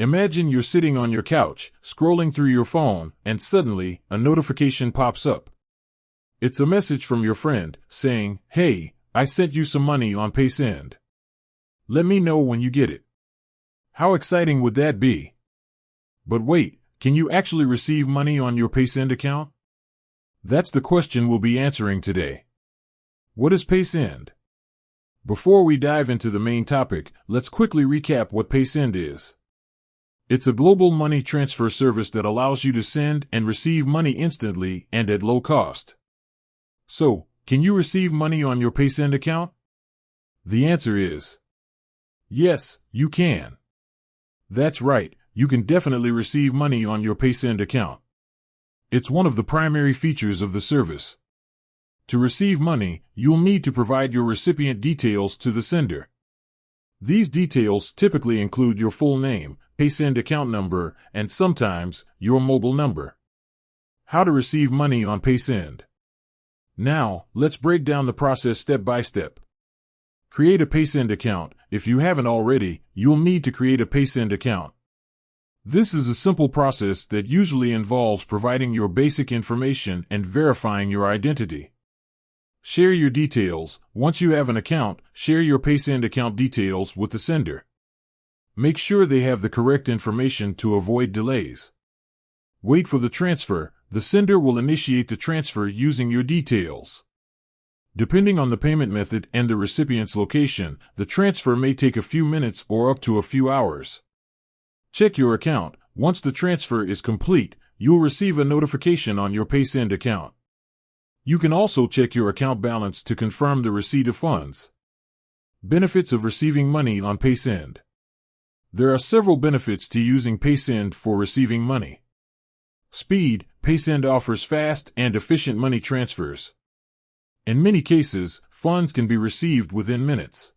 Imagine you're sitting on your couch, scrolling through your phone, and suddenly, a notification pops up. It's a message from your friend, saying, "Hey, I sent you some money on Paysend. Let me know when you get it." How exciting would that be? But wait, can you actually receive money on your Paysend account? That's the question we'll be answering today. What is Paysend? Before we dive into the main topic, let's quickly recap what Paysend is. It's a global money transfer service that allows you to send and receive money instantly and at low cost. So, can you receive money on your Paysend account? The answer is yes, you can. That's right, you can definitely receive money on your Paysend account. It's one of the primary features of the service. To receive money, you'll need to provide your recipient details to the sender. These details typically include your full name, Paysend account number, and sometimes your mobile number. How to receive money on Paysend. Now, let's break down the process step by step. Create a Paysend account. If you haven't already, you'll need to create a Paysend account. This is a simple process that usually involves providing your basic information and verifying your identity. Share your details. Once you have an account, share your Paysend account details with the sender. Make sure they have the correct information to avoid delays. Wait for the transfer. The sender will initiate the transfer using your details. Depending on the payment method and the recipient's location, the transfer may take a few minutes or up to a few hours. Check your account. Once the transfer is complete, you'll receive a notification on your Paysend account. You can also check your account balance to confirm the receipt of funds. Benefits of receiving money on Paysend. There are several benefits to using Paysend for receiving money. Speed. Paysend offers fast and efficient money transfers. In many cases, funds can be received within minutes.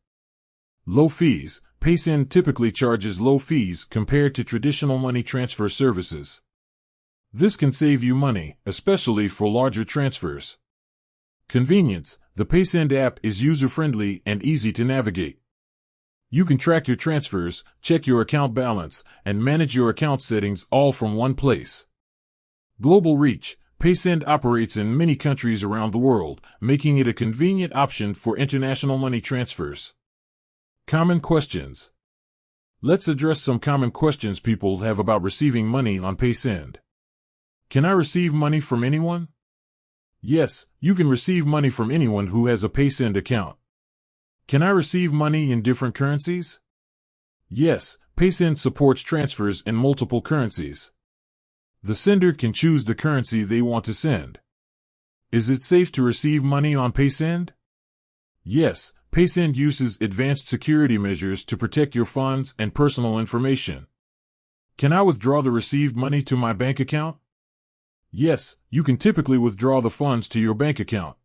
Low fees. Paysend typically charges low fees compared to traditional money transfer services. This can save you money, especially for larger transfers. Convenience. The Paysend app is user-friendly and easy to navigate. You can track your transfers, check your account balance, and manage your account settings all from one place. Global reach. Paysend operates in many countries around the world, making it a convenient option for international money transfers. Common questions. Let's address some common questions people have about receiving money on Paysend. Can I receive money from anyone? Yes, you can receive money from anyone who has a Paysend account. Can I receive money in different currencies? Yes, Paysend supports transfers in multiple currencies. The sender can choose the currency they want to send. Is it safe to receive money on Paysend? Yes, Paysend uses advanced security measures to protect your funds and personal information. Can I withdraw the received money to my bank account? Yes, you can typically withdraw the funds to your bank account.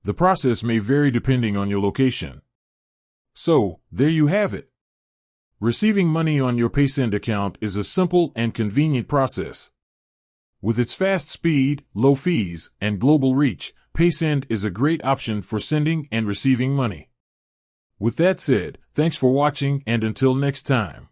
The process may vary depending on your location. So, there you have it. Receiving money on your Paysend account is a simple and convenient process. With its fast speed, low fees, and global reach, Paysend is a great option for sending and receiving money. With that said, thanks for watching and until next time.